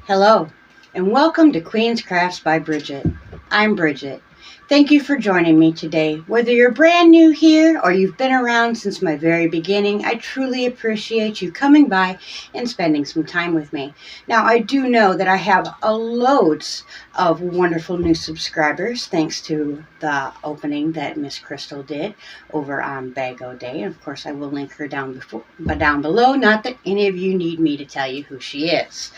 Hello, and welcome to Queenscrafts by Bridget. I'm Bridget. Thank you for joining me today. Whether you're brand new here or you've been around since my very beginning, I truly appreciate you coming by and spending some time with me. Now, I do know that I have loads of wonderful new subscribers thanks to the opening that Miss Crystal did over on Bago Day. And of course, I will link her down below. Not that any of you need me to tell you who she is.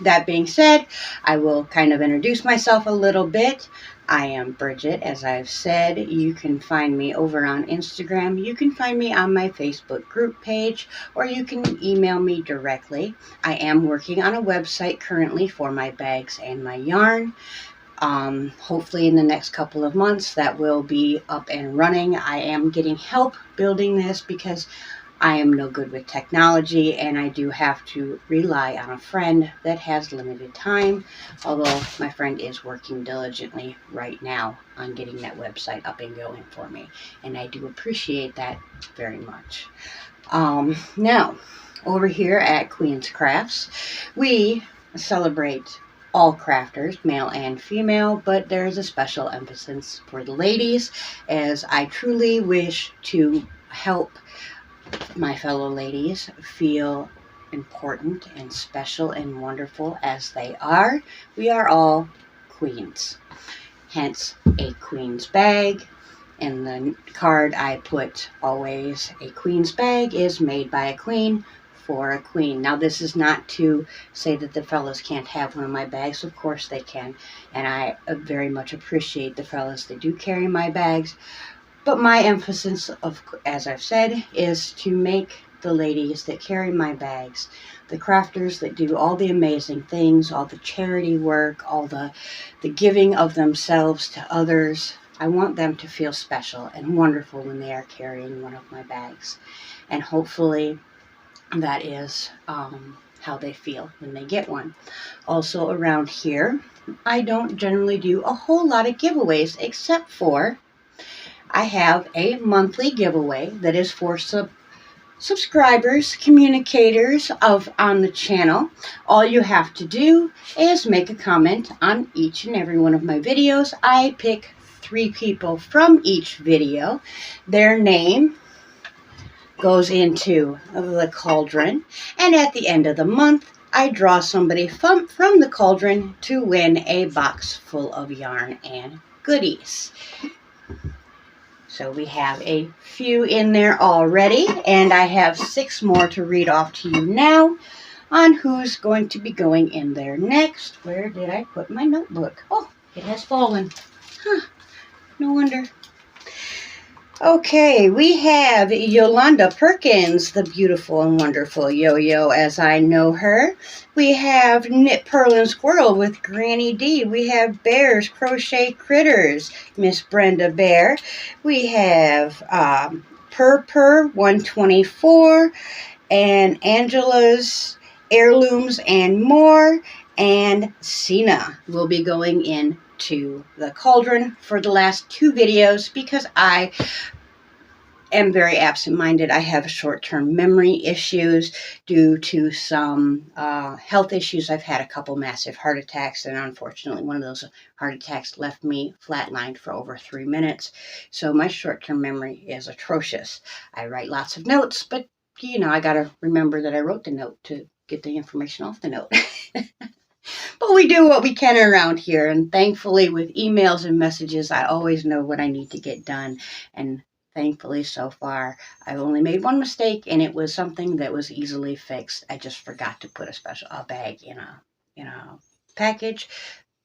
That being said, I will kind of introduce myself a little bit. I am Bridget, as I've said. You can find me over on Instagram. You can find me on my Facebook group page, or you can email me directly. I am working on a website currently for my bags and my yarn. Hopefully in the next couple of months that will be up and running. I am getting help building this because I am no good with technology, and I do have to rely on a friend that has limited time, although my friend is working diligently right now on getting that website up and going for me, and I do appreciate that very much. Now, over here at Queen's Crafts, we celebrate all crafters, male and female, but there is a special emphasis for the ladies, as I truly wish to help my fellow ladies feel important and special and wonderful as they are. We are all queens, hence a queen's bag. In the card I put always, a queen's bag is made by a queen for a queen. Now, this is not to say that the fellas can't have one of my bags. Of course they can, and I very much appreciate the fellas that do carry my bags. But my emphasis, as I've said, is to make the ladies that carry my bags, the crafters that do all the amazing things, all the charity work, all the giving of themselves to others. I want them to feel special and wonderful when they are carrying one of my bags. And hopefully that is how they feel when they get one. Also around here, I don't generally do a whole lot of giveaways, except for I have a monthly giveaway that is for subscribers, communicators on the channel. All you have to do is make a comment on each and every one of my videos. I pick 3 people from each video. Their name goes into the cauldron, and at the end of the month, I draw somebody from the cauldron to win a box full of yarn and goodies. So we have a few in there already, and I have 6 more to read off to you now on who's going to be going in there next. Where did I put my notebook? Oh, it has fallen. Huh, no wonder. Okay, we have Yolanda Perkins, the beautiful and wonderful Yo-Yo as I know her. We have Knit Purlin Squirrel with Granny D. We have Bears Crochet Critters, Miss Brenda Bear. We have Purr 124 and Angela's Heirlooms and More. And Sina will be going in to the cauldron for the last 2 videos because I am very absent-minded. I have short-term memory issues due to some health issues. I've had a couple massive heart attacks, and unfortunately one of those heart attacks left me flatlined for over 3 minutes. So my short-term memory is atrocious. I write lots of notes, but you know, I gotta remember that I wrote the note to get the information off the note. But we do what we can around here, and thankfully with emails and messages, I always know what I need to get done. And thankfully so far, I've only made 1 mistake, and it was something that was easily fixed. I just forgot to put a bag in a package.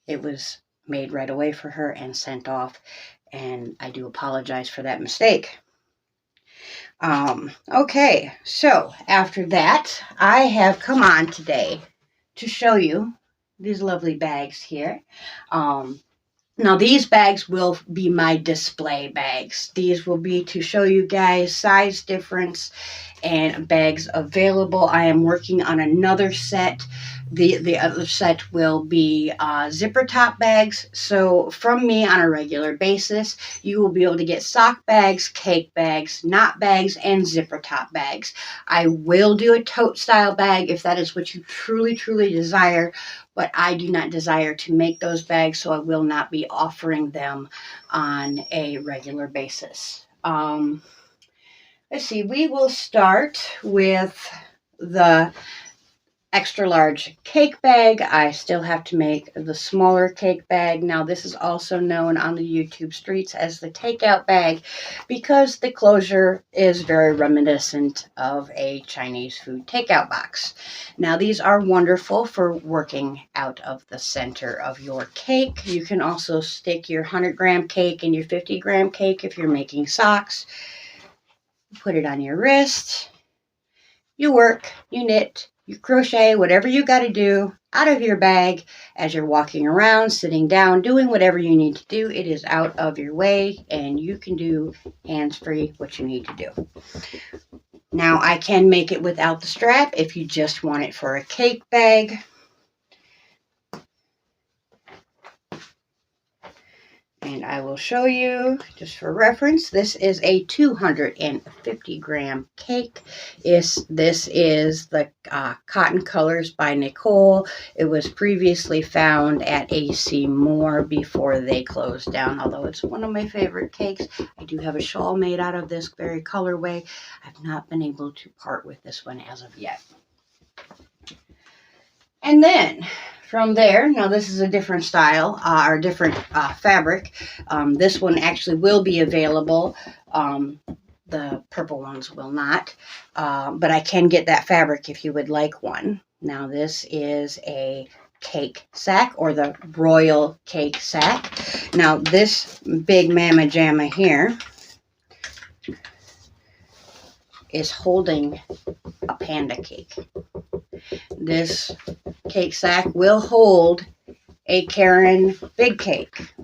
It was made right away for her and sent off, and I do apologize for that mistake. Okay, so after that, I have come on today to show you these lovely bags here. Now these bags will be my display bags. These will be to show you guys size difference and bags available. I am working on another set The other set will be zipper top bags. So from me on a regular basis, you will be able to get sock bags, cake bags, knot bags, and zipper top bags. I will do a tote style bag if that is what you truly, truly desire, but I do not desire to make those bags, so I will not be offering them on a regular basis. Let's see, we will start with the extra large cake bag. I still have to make the smaller cake bag. Now, this is also known on the YouTube streets as the takeout bag because the closure is very reminiscent of a Chinese food takeout box. Now, these are wonderful for working out of the center of your cake. You can also stick your 100-gram cake and your 50-gram cake if you're making socks. Put it on your wrist. You work, you knit, you crochet, whatever you got to do out of your bag as you're walking around, sitting down, doing whatever you need to do. It is out of your way and you can do hands-free what you need to do. Now, I can make it without the strap if you just want it for a cake bag. And I will show you, just for reference, this is a 250-gram cake. This is the Cotton Colors by Nicole. It was previously found at AC Moore before they closed down, although it's one of my favorite cakes. I do have a shawl made out of this very colorway. I've not been able to part with this one as of yet. And then from there, now this is a different style or different fabric. This one actually will be available. The purple ones will not, but I can get that fabric if you would like one. Now this is a cake sack or the royal cake sack. Now this big mamma jamma here is holding a panda cake. This cake sack will hold a Karen big cake.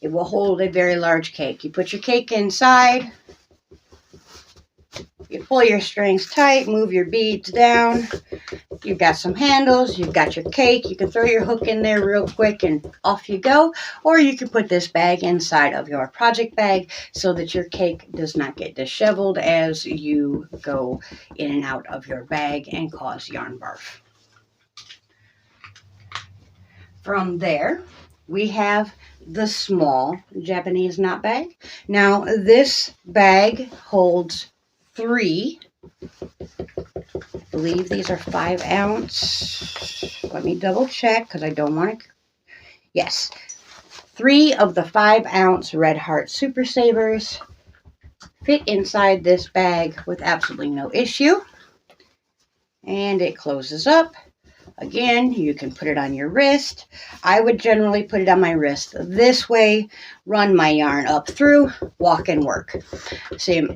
It will hold a very large cake. You put your cake inside, you pull your strings tight, move your beads down. You've got some handles, you've got your cake. You can throw your hook in there real quick and off you go. Or you can put this bag inside of your project bag so that your cake does not get disheveled as you go in and out of your bag and cause yarn barf. From there, we have the small Japanese knot bag. Now, this bag holds 3. I believe these are 5 ounce. Let me double check because I don't want to. Yes, 3 of the 5 ounce Red Heart Super Savers fit inside this bag with absolutely no issue. And it closes up. Again, you can put it on your wrist. I would generally put it on my wrist this way, run my yarn up through, walk and work. See,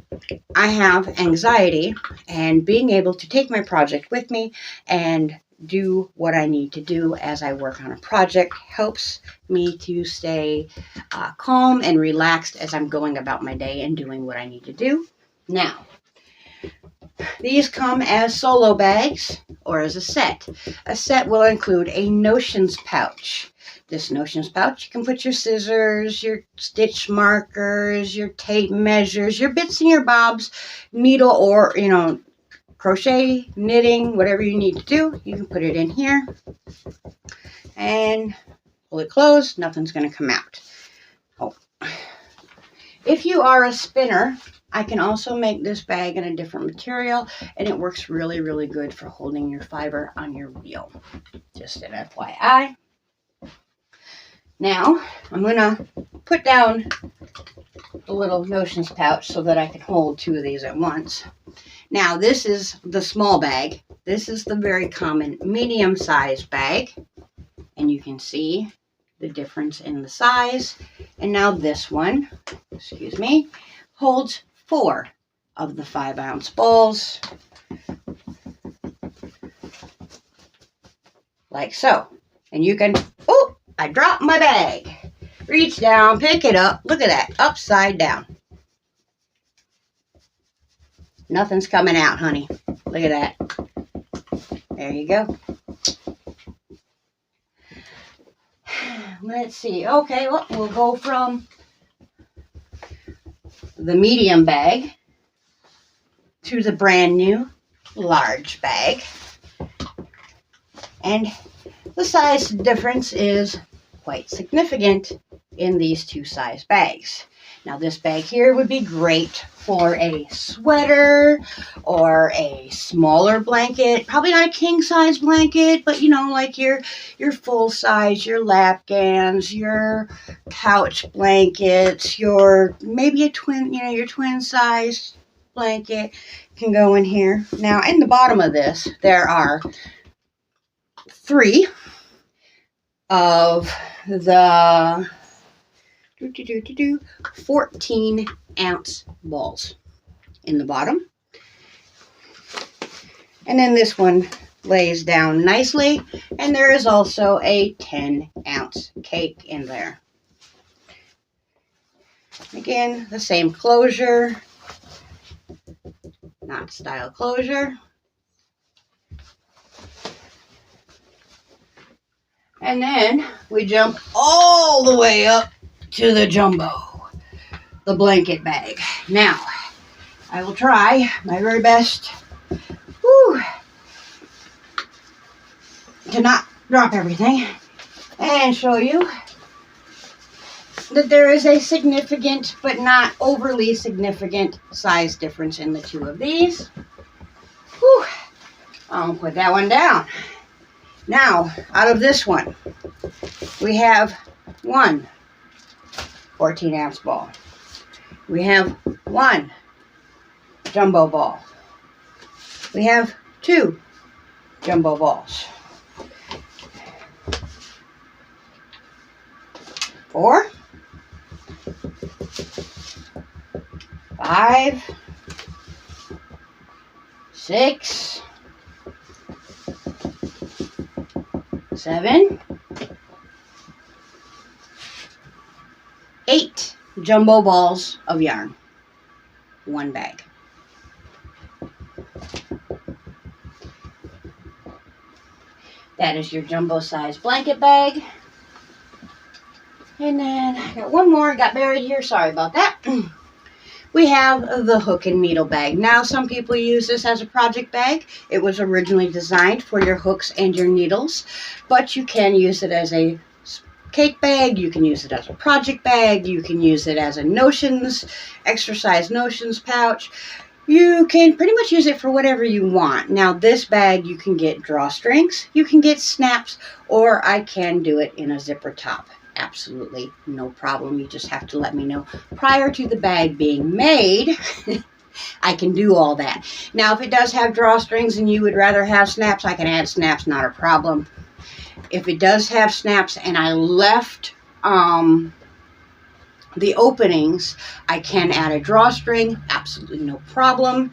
I have anxiety, and being able to take my project with me and do what I need to do as I work on a project helps me to stay calm and relaxed as I'm going about my day and doing what I need to do. Now, these come as solo bags or as a set. A set will include a notions pouch. This notions pouch, you can put your scissors, your stitch markers, your tape measures, your bits and your bobs, needle or, crochet, knitting, whatever you need to do. You can put it in here and pull it closed. Nothing's going to come out. Oh. If you are a spinner, I can also make this bag in a different material, and it works really, really good for holding your fiber on your wheel. Just an FYI. Now, I'm going to put down the little notions pouch so that I can hold 2 of these at once. Now, this is the small bag. This is the very common medium-sized bag, and you can see the difference in the size. And now this one, holds 4 of the 5 ounce balls, like so. And you can, oh, I dropped my bag. Reach down, pick it up. Look at that, upside down. Nothing's coming out, honey. Look at that. There you go. let's see. Okay, well, we'll go from the medium bag to the brand new large bag. And the size difference is quite significant in these two size bags. Now this bag here would be great for a sweater or a smaller blanket. Probably not a king size blanket, but you know, like your full size, your lap gans, your couch blankets, your maybe a twin, you know, your twin size blanket can go in here. Now in the bottom of this, there are 3 of the 14 ounce balls in the bottom. And then this one lays down nicely, and there is also a 10 ounce cake in there. Again, the same closure, knot style closure. And then we jump all the way up to the jumbo, the blanket bag. Now, I will try my very best to not drop everything and show you that there is a significant but not overly significant size difference in the two of these. I'll put that one down. Now, out of this one, we have one 14 ounce ball. We have one jumbo ball. We have 2 jumbo balls. 4, 5, 6, 7, 8 jumbo balls of yarn. 1 bag. That is your jumbo size blanket bag. And then I got one more, got buried here, sorry about that. We have the hook and needle bag. Now some people use this as a project bag. It was originally designed for your hooks and your needles, but you can use it as a cake bag, you can use it as a project bag, you can use it as a notions, exercise notions pouch. You can pretty much use it for whatever you want. Now this bag, you can get drawstrings, you can get snaps, or I can do it in a zipper top. Absolutely no problem. You just have to let me know prior to the bag being made. I can do all that. Now if it does have drawstrings and you would rather have snaps, I can add snaps, not a problem. If it does have snaps and I left the openings, I can add a drawstring, absolutely no problem.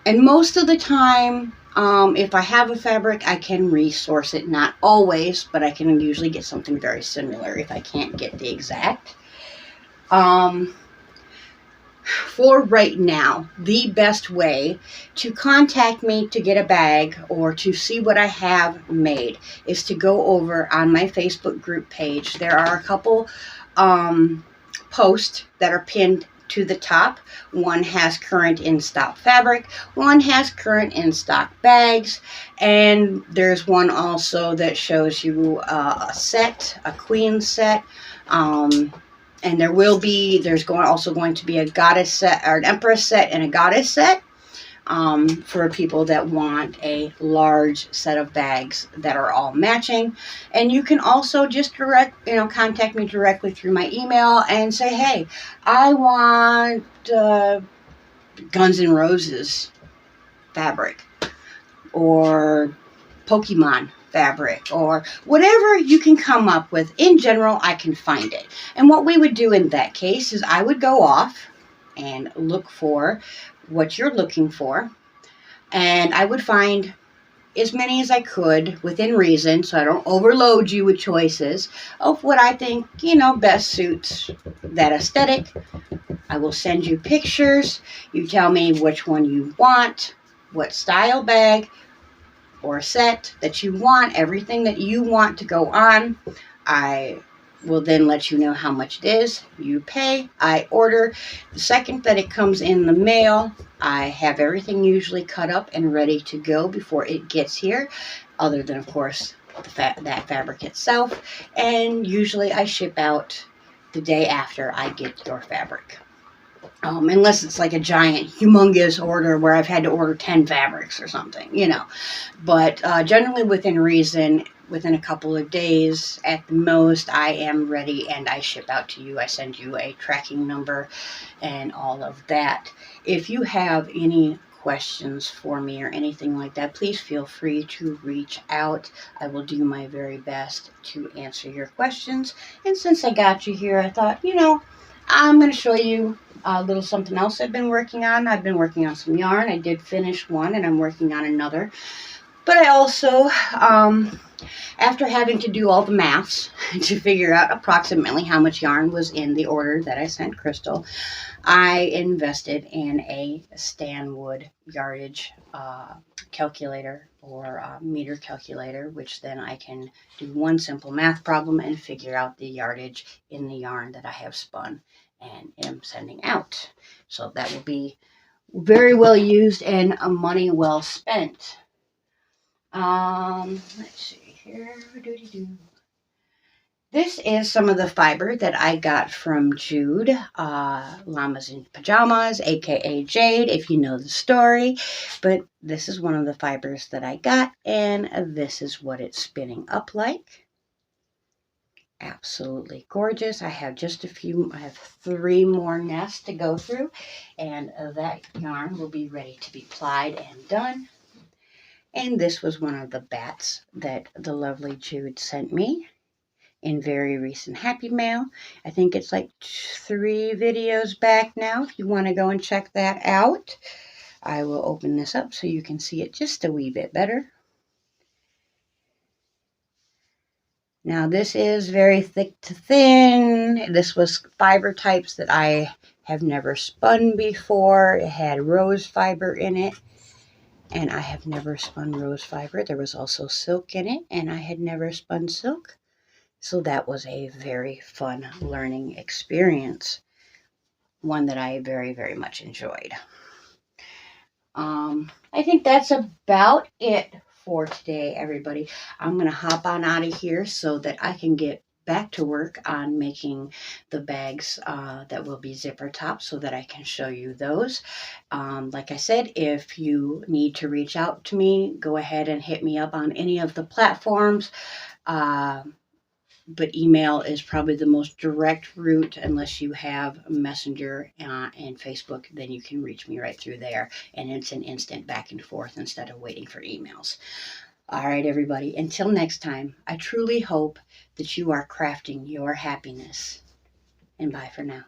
And most of the time, if I have a fabric, I can resource it. Not always, but I can usually get something very similar if I can't get the exact. For right now, the best way to contact me to get a bag or to see what I have made is to go over on my Facebook group page. There are a couple posts that are pinned to the top. One has current in-stock fabric, one has current in-stock bags, and there's one also that shows you a set, a queen set, and there's also going to be a goddess set, or an empress set and a goddess set, for people that want a large set of bags that are all matching. And you can also just contact me directly through my email and say, hey, I want Guns N' Roses fabric or Pokemon fabric or whatever you can come up with. In general, I can find it. And what we would do in that case is I would go off and look for what you're looking for, and I would find as many as I could within reason, so I don't overload you with choices of what I think, best suits that aesthetic. I will send you pictures. You tell me which one you want, what style bag or set that you want, everything that you want to go on. I will then let you know how much it is. You pay, I order. The second that it comes in the mail, I have everything usually cut up and ready to go before it gets here, other than, of course, that fabric itself. And usually I ship out the day after I get your fabric. Unless it's like a giant, humongous order where I've had to order 10 fabrics or something, you know. But generally within reason, within a couple of days at the most, I am ready and I ship out to you. I send you a tracking number and all of that. If you have any questions for me or anything like that, please feel free to reach out. I will do my very best to answer your questions. And since I got you here, I thought, you know, I'm going to show you a little something else I've been working on. I've been working on some yarn. I did finish one and I'm working on another. But I also, after having to do all the maths to figure out approximately how much yarn was in the order that I sent Crystal, I invested in a Stanwood yardage calculator or meter calculator, which then I can do one simple math problem and figure out the yardage in the yarn that I have spun and am sending out. So that will be very well used and money well spent. Let's see here. This is some of the fiber that I got from Jude, Llamas in Pajamas, aka Jade, if you know the story. But this is one of the fibers that I got, and this is what it's spinning up like. Absolutely gorgeous. I have just I have 3 more nests to go through, and that yarn will be ready to be plied and done. And this was one of the bats that the lovely Jude sent me in very recent Happy Mail. I think it's like 3 videos back now. If you want to go and check that out, I will open this up so you can see it just a wee bit better. Now this is very thick to thin. This was fiber types that I have never spun before. It had rose fiber in it, and I have never spun rose fiber. There was also silk in it, and I had never spun silk. So that was a very fun learning experience. One that I very, very much enjoyed. I think that's about it for today, everybody. I'm going to hop on out of here so that I can get back to work on making the bags that will be zipper tops so that I can show you those. Like I said, if you need to reach out to me, go ahead and hit me up on any of the platforms. But email is probably the most direct route. Unless you have Messenger and Facebook, then you can reach me right through there, and it's an instant back and forth instead of waiting for emails. All right, everybody, until next time, I truly hope that you are crafting your happiness, and bye for now.